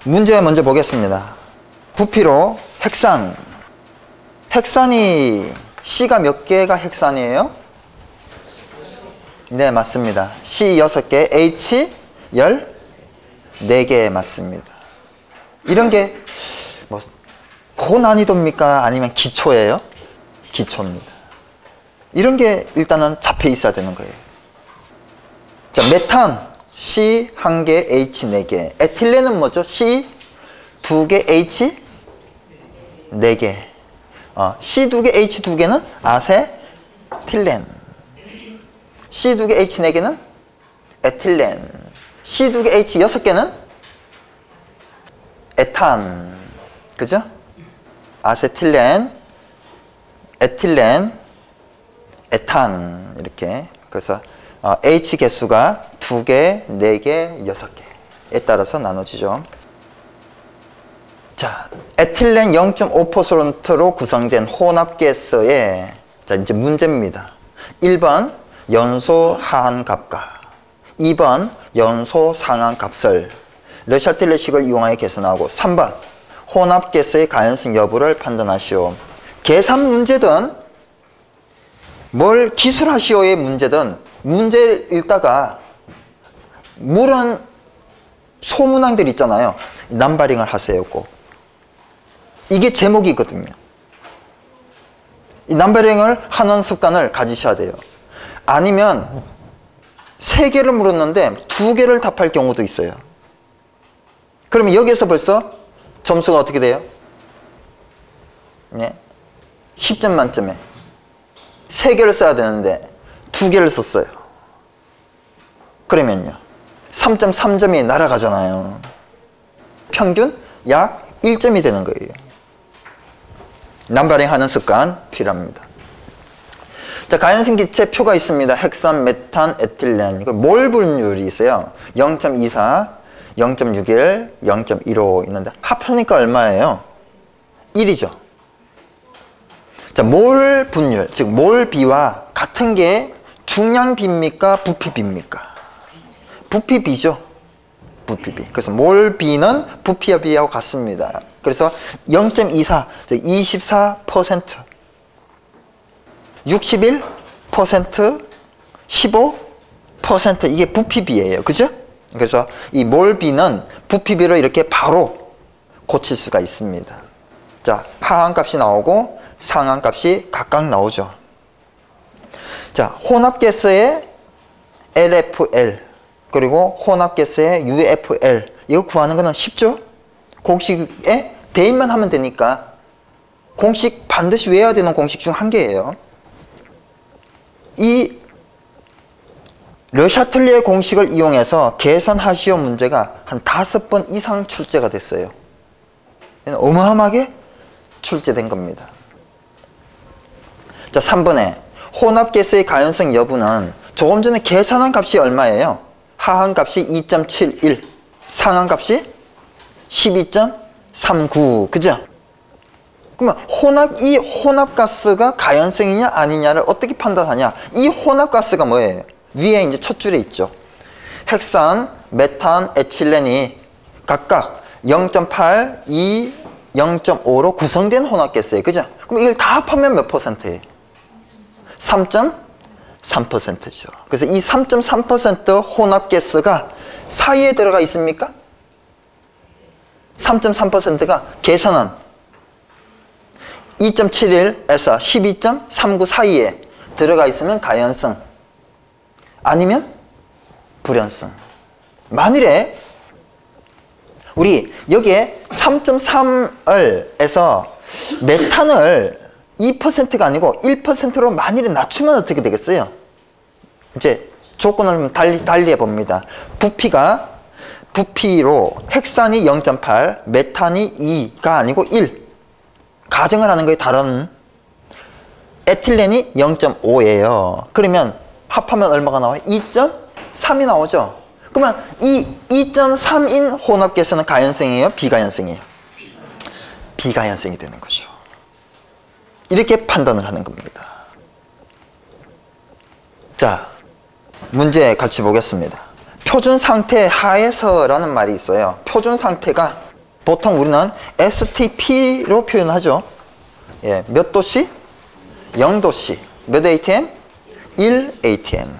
문제 먼저 보겠습니다. 부피로 핵산. 핵산이 C가 몇 개가 핵산이에요? 네, 맞습니다. C 6개, H 14개 맞습니다. 이런 게 뭐 고난이도입니까? 아니면 기초예요? 기초입니다. 이런 게 일단은 잡혀 있어야 되는 거예요. 자, 메탄 C 1개, H 4개. 에틸렌은 뭐죠? C 2개, H 4개. C 2개, H 2개는 아세틸렌. C 2개, H 4개는 에틸렌. C 2개, H 6개는 에탄. 그죠? 아세틸렌, 에틸렌, 에탄. 이렇게. 그래서 H 개수가 2개, 4개, 6개에 따라서 나눠지죠. 자, 에틸렌 0.5%로 구성된 혼합가스의 자, 이제 문제입니다. 1번 연소 하한값과 2번 연소 상한값을 르샤틀레식을 이용하여 계산하고 3번 혼합가스의 가연성 여부를 판단하시오. 계산 문제든 뭘 기술하시오의 문제든 문제를 읽다가 물은 소문항들 있잖아요. 넘버링을 하세요 꼭. 이게 제목이거든요. 이 넘버링을 하는 습관을 가지셔야 돼요. 아니면 3개를 물었는데 2개를 답할 경우도 있어요. 그러면 여기에서 벌써 점수가 어떻게 돼요? 네. 10점 만점에 3개를 써야 되는데 2개를 썼어요. 그러면요 3.3점이 날아가잖아요. 평균 약 1점이 되는 거예요. 넘버링 하는 습관 필요합니다. 자, 가연성 기체 표가 있습니다. 핵산, 메탄, 에틸렌. 이거 몰 분율이 있어요. 0.24, 0.61, 0.15 있는데 합하니까 얼마예요? 1이죠. 자, 몰 분율, 즉 몰비와 같은 게 중량비입니까? 부피비입니까? 부피비죠. 부피비. 그래서 몰비는 부피비하고 같습니다. 그래서 0.24, 24%, 61%, 15% 이게 부피비예요. 그죠? 그래서 이 몰비는 부피비로 이렇게 바로 고칠 수가 있습니다. 자, 하한값이 나오고 상한값이 각각 나오죠. 자, 혼합가스의 LFL 그리고 혼합가스의 UFL 이거 구하는 거는 쉽죠? 공식에 대입만 하면 되니까 공식 반드시 외워야 되는 공식 중 한 개예요. 이 르샤틀리의 공식을 이용해서 계산하시오 문제가 한 5번 이상 출제가 됐어요. 어마어마하게 출제된 겁니다. 자, 3번에 혼합가스의 가연성 여부는 조금 전에 계산한 값이 얼마예요? 하한값이 2.71, 상한값이 12.39, 그죠? 그러면 이 혼합가스가 가연성이냐 아니냐를 어떻게 판단하냐? 이 혼합가스가 뭐예요? 위에 이제 첫 줄에 있죠. 핵산, 메탄, 에틸렌이 각각 0.8, 2, 0.5로 구성된 혼합가스예요. 그죠? 그럼 이걸 다 합하면 몇 %예요? 3.3%죠. 그래서 이 3.3% 혼합가스가 사이에 들어가 있습니까? 3.3%가 계산한 2.71에서 12.39 사이에 들어가 있으면 가연성, 아니면 불연성. 만일에 우리 여기에 3.3에서 메탄을 2%가 아니고 1%로 만일에 낮추면 어떻게 되겠어요? 이제 조건을 달리 해봅니다. 부피로 핵산이 0.8, 메탄이 2가 아니고 1. 가정을 하는 거에 다른 에틸렌이 0.5예요. 그러면 합하면 얼마가 나와요? 2.3이 나오죠. 그러면 이 2.3인 혼합가스는 가연성이에요? 비가연성이에요? 비가연성이 되는 거죠. 이렇게 판단을 하는 겁니다. 자, 문제 같이 보겠습니다. 표준 상태 하에서라는 말이 있어요. 표준 상태가 보통 우리는 STP로 표현하죠. 예, 몇 도씨? 0도씨. 몇 ATM? 1 ATM.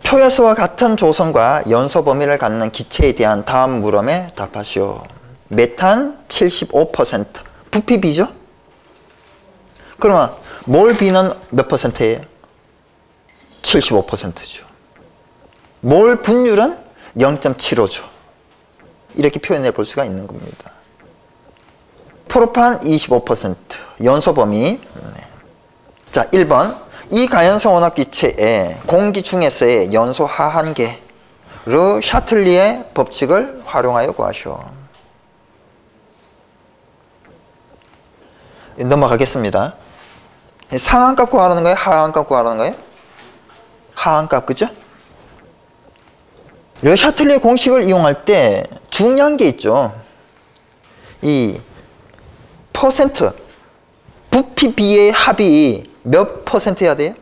표에서와 같은 조성과 연소 범위를 갖는 기체에 대한 다음 물음에 답하시오. 메탄 75%. 부피 B죠? 그러면 몰 B는 몇 %예요? 75%죠. 몰 분율은 0.75죠. 이렇게 표현해 볼 수가 있는 겁니다. 프로판 25%. 연소 범위. 자, 1번. 이 가연성 혼합기체의 공기 중에서의 연소 하한계 르 샤틀리의 법칙을 활용하여 구하시오. 넘어가겠습니다. 상한값 구하라는 거예요? 하한값 구하라는 거예요? 하한값, 그죠? 르 샤틀리의 공식을 이용할 때 중요한 게 있죠. 이 퍼센트, 부피 B의 합이 몇 퍼센트 해야 돼요?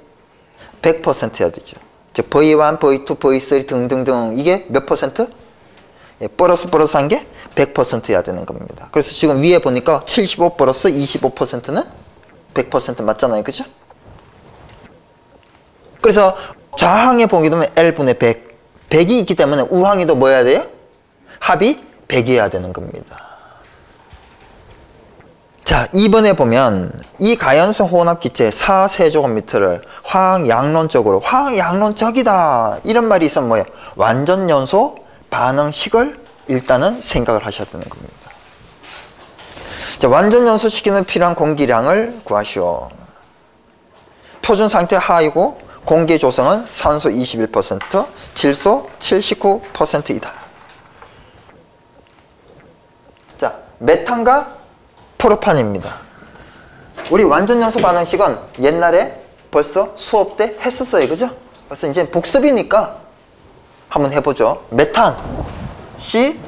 100% 해야 되죠. 즉 V1, V2, V3 등등등 이게 몇 퍼센트? 예, 플러스한 게 100% 해야 되는 겁니다. 그래서 지금 위에 보니까 75 플러스 25%는 100% 맞잖아요. 그죠? 그래서 좌항에 보게 되면 L분의 100. 100이 있기 때문에 우항에도 뭐 해야 돼요? 합이 100이어야 되는 겁니다. 자, 2번에 보면 이 가연성 혼합기체 4세제곱미터를 화학양론적으로 화학양론적이다 이런 말이 있으면 뭐예요? 완전연소 반응식을 일단은 생각을 하셔야 되는 겁니다. 자, 완전연소시키는 필요한 공기량을 구하시오. 표준 상태 하이고 공기의 조성은 산소 21%, 질소 79%이다. 자, 메탄과 프로판입니다. 우리 완전연소 반응식은 옛날에 벌써 수업 때 했었어요. 그죠? 그래서 이제 복습이니까 한번 해보죠. 메탄 C,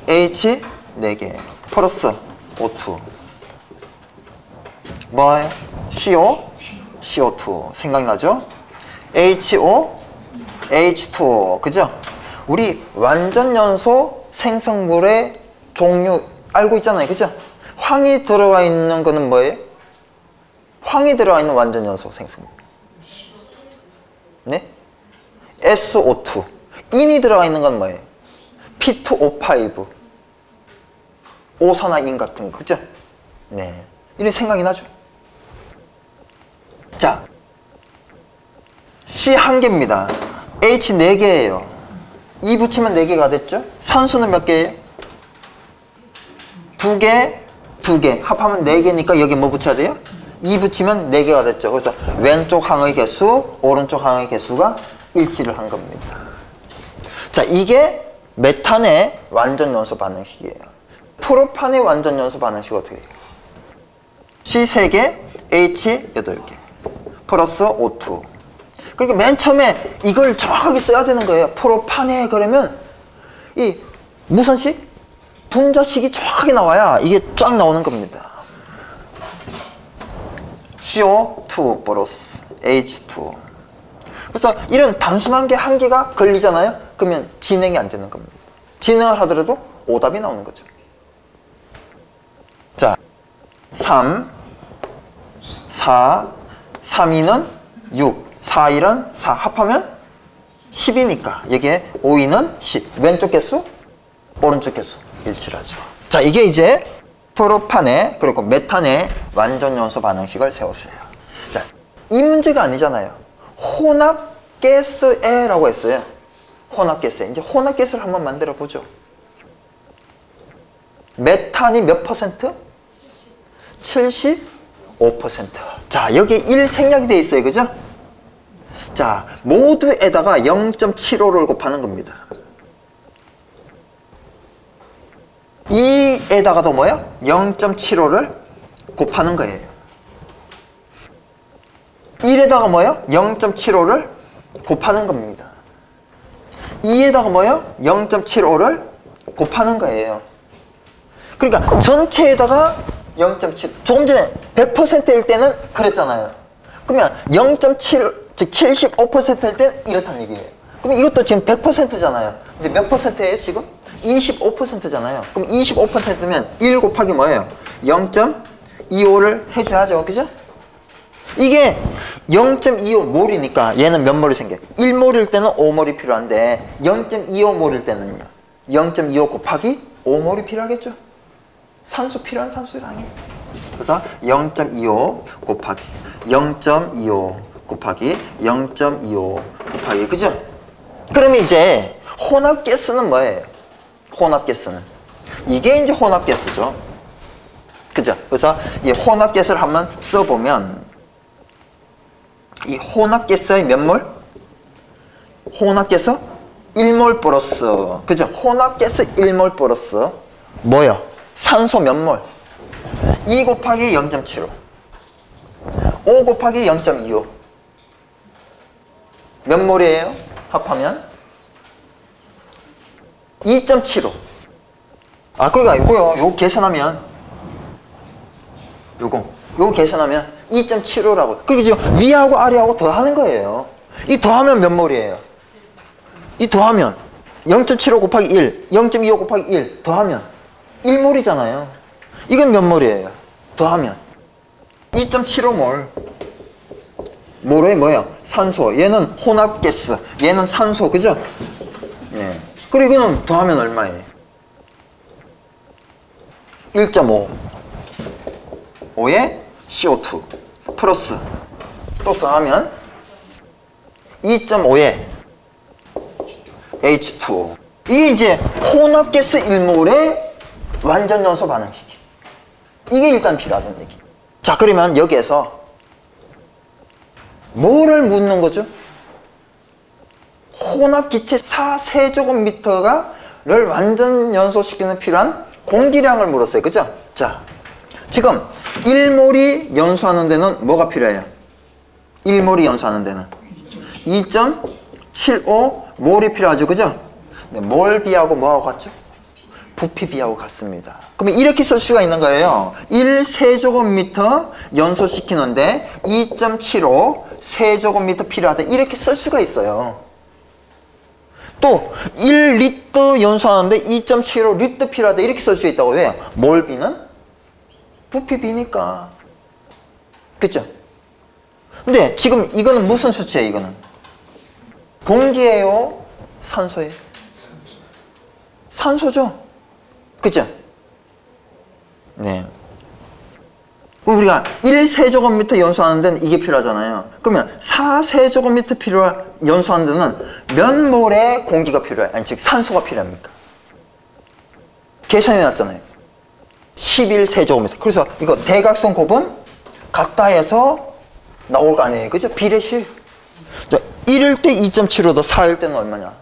H 4개 플러스 O2 뭐예요? CO, CO2 생각나죠? HO, H2O 그죠? 우리 완전연소 생성물의 종류 알고 있잖아요. 그죠? 황이 들어가 있는 거는 뭐예요? 황이 들어가 있는 완전연소 생성물. 네? SO2. 인이 들어가 있는 건 뭐예요? P2O5. 오산화인 같은 거. 그죠? 네. 이런 생각이 나죠? 자. C 한 개입니다. H 4개예요. 2 붙이면 4개가 됐죠? 산수는 몇 개예요? 2개, 2개. 합하면 4개니까 여기 뭐 붙여야 돼요? 2 붙이면 4개가 됐죠. 그래서 왼쪽 항의 개수, 오른쪽 항의 개수가 일치를 한 겁니다. 자, 이게 메탄의 완전연소 반응식이에요. 프로판의 완전연소 반응식은 어떻게 해요? C 3개, H 8개. 플러스 O2. 그러니까 맨 처음에 이걸 정확하게 써야 되는 거예요. 프로판에 그러면 이 무슨 식? 분자식이 정확하게 나와야 이게 쫙 나오는 겁니다. CO2 플러스 H2. 그래서 이런 단순한 게 한 개가 걸리잖아요. 그러면 진행이 안 되는 겁니다. 진행을 하더라도 오답이 나오는 거죠. 자, 3, 4, 3, 2는 6, 4, 1은 4 합하면 10이니까 여기에 5, 2는 10. 왼쪽 개수, 오른쪽 개수 일치하죠. 자, 이게 이제 프로판의 그리고 메탄의 완전연소 반응식을 세우세요. 자, 이 문제가 아니잖아요. 혼합가스에라고 했어요. 혼합가스에. 이제 혼합가스를 한번 만들어 보죠. 메탄이 몇 퍼센트? 75%. 자, 여기 1 생략이 되어 있어요. 그죠? 자, 모두에다가 0.75를 곱하는 겁니다. 2에다가도 뭐예요? 0.75를 곱하는 거예요. 1에다가 뭐예요? 0.75를 곱하는 겁니다. 2에다가 뭐예요? 0.75를 곱하는 거예요. 그러니까 전체에다가 0.7. 조금 전에 100%일 때는 그랬잖아요. 그러면 0.7, 즉 75%일 때 이렇다는 얘기예요. 그럼 이것도 지금 100%잖아요. 근데 몇 %예요 지금? 25%잖아요. 그럼 25%면 1 곱하기 뭐예요? 0.25를 해줘야죠. 그죠? 이게 0.25몰이니까 얘는 몇 몰이 생겨요? 1몰일 때는 5몰이 필요한데 0.25몰일 때는요. 0.25 곱하기 5몰이 필요하겠죠? 산소 필요한 산소량이. 그래서 0.25 곱하기 0.25 곱하기 0.25 곱하기 그죠? 그러면 이제 혼합가스는 뭐예요? 혼합가스는 이게 이제 혼합가스죠. 그죠? 그래서 이 혼합가스를 한번 써보면 이 혼합가스의 몇 몰? 혼합가스 1몰 플러스 그죠? 혼합가스 1몰 플러스 뭐요? 산소 몇 몰? 2 곱하기 0.75 5 곱하기 0.25 몇 몰이에요? 합하면 2.75 그러니까 요거 계산하면 요거 계산하면 2.75라고. 그리고 지금 위하고 아래하고 더하는 거예요. 이 더하면 몇 몰이에요? 이 더하면 0.75 곱하기 1 0.25 곱하기 1 더하면 1몰이잖아요. 이건 몇 몰이에요? 더하면 2.75몰. 모로에 뭐예요? 산소. 얘는 혼합가스. 얘는 산소. 그죠? 네. 그리고 이거는 더하면 얼마예요? 1.5. 5에 CO2 플러스 또 더하면 2.5에 H2O. 이게 이제 혼합가스 1몰의 완전 연소 반응식이. 이게 일단 필요하다는 얘기. 자, 그러면 여기에서 뭐를 묻는 거죠? 혼합기체 4세제곱미터를 완전 연소시키는 필요한 공기량을 물었어요. 그죠? 자, 지금 1몰이 연소하는 데는 뭐가 필요해요? 1몰이 연소하는 데는 2.75몰이 필요하죠. 그죠? 네, 몰비하고 뭐하고 같죠? 부피비하고 같습니다. 그러면 이렇게 쓸 수가 있는 거예요. 1세제곱미터 연소시키는데 2.75 세제곱미터 필요하다. 이렇게 쓸 수가 있어요. 또 1리터 연소하는데 2.75 리터 필요하다. 이렇게 쓸 수 있다고. 왜? 몰비는 부피비니까. 그죠? 근데 지금 이거는 무슨 수치예요? 이거는 공기예요? 산소예요? 산소죠? 그죠? 네. 우리가 1세제곱미터 연소하는 데는 이게 필요하잖아요. 그러면 4세제곱미터 연소하는 데는 몇 몰의 공기가 필요해요? 아니, 즉 산소가 필요합니까? 계산해 놨잖아요. 11세제곱미터. 그래서 이거 대각선 곱은 각다에서 나올 거 아니에요. 그죠? 비례식. 1일 때 2.75도 4일 때는 얼마냐?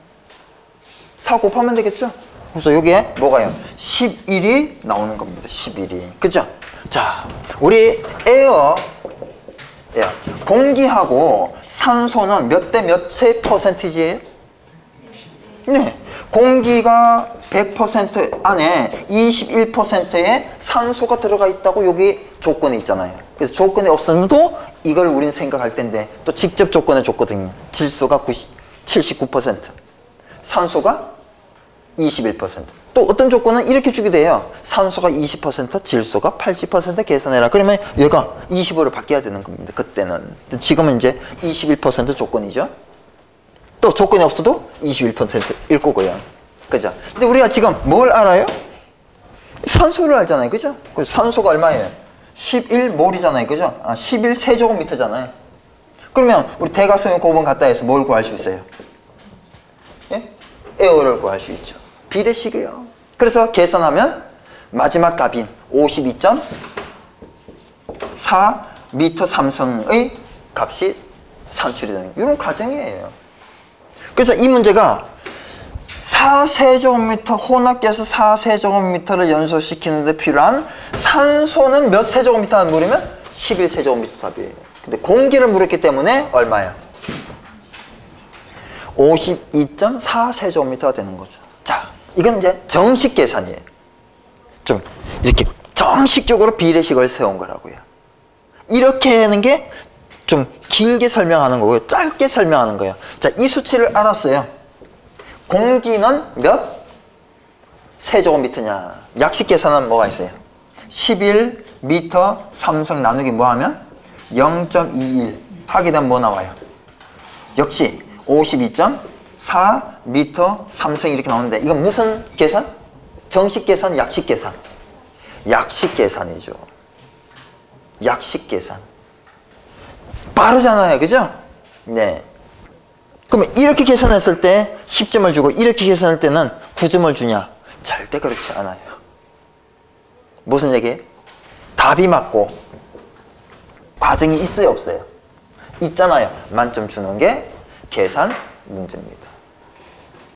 4 곱하면 되겠죠? 그래서 여기에 뭐가요? 11이 나오는 겁니다. 11이. 그죠? 자, 우리 에어, 공기하고 산소는 몇 대 몇의 퍼센티지예요? 네. 공기가 100% 안에 21%의 산소가 들어가 있다고 여기 조건이 있잖아요. 그래서 조건이 없어도 이걸 우리는 생각할 텐데 또 직접 조건에 줬거든요. 질소가 79%, 산소가 21%. 또 어떤 조건은 이렇게 주게 돼요. 산소가 20%, 질소가 80% 계산해라. 그러면 얘가 25를 바뀌어야 되는 겁니다. 그때는. 지금은 이제 21% 조건이죠. 또 조건이 없어도 21%일 거고요. 그죠? 근데 우리가 지금 뭘 알아요? 산소를 알잖아요. 그죠? 그래서 산소가 얼마예요? 11몰이잖아요. 그죠? 11세제곱미터잖아요. 그러면 우리 대각선 곱은 갖다 해서 뭘 구할 수 있어요? 예? 에어를 구할 수 있죠. 비례식이에요. 그래서 계산하면 마지막 값인 52.4m 삼성의 값이 산출이 되는 이런 과정이에요. 그래서 이 문제가 4세제곱미터 혼합가스 4세제곱미터를 연소시키는 데 필요한 산소는 몇 세제곱미터를 물으면 11세제곱미터 답이에요. 근데 공기를 물었기 때문에 얼마야? 52.4세제곱미터가 되는 거죠. 자, 이건 이제 정식 계산이에요. 좀 이렇게 정식적으로 비례식을 세운 거라고요. 이렇게 하는 게 좀 길게 설명하는 거고요. 짧게 설명하는 거예요. 자, 이 수치를 알았어요. 공기는 몇? 세제곱미터냐? 약식 계산은 뭐가 있어요? 11m 3승 나누기 뭐 하면? 0.21 하게 되면 뭐 나와요? 역시 52.4m 3승 이렇게 나오는데 이건 무슨 계산? 정식 계산, 약식 계산? 약식 계산이죠. 약식 계산. 빠르잖아요. 그죠? 네. 그러면 이렇게 계산했을 때 10점을 주고 이렇게 계산할 때는 9점을 주냐? 절대 그렇지 않아요. 무슨 얘기예요? 답이 맞고 과정이 있어요, 없어요? 있잖아요. 만점 주는 게 계산 문제입니다.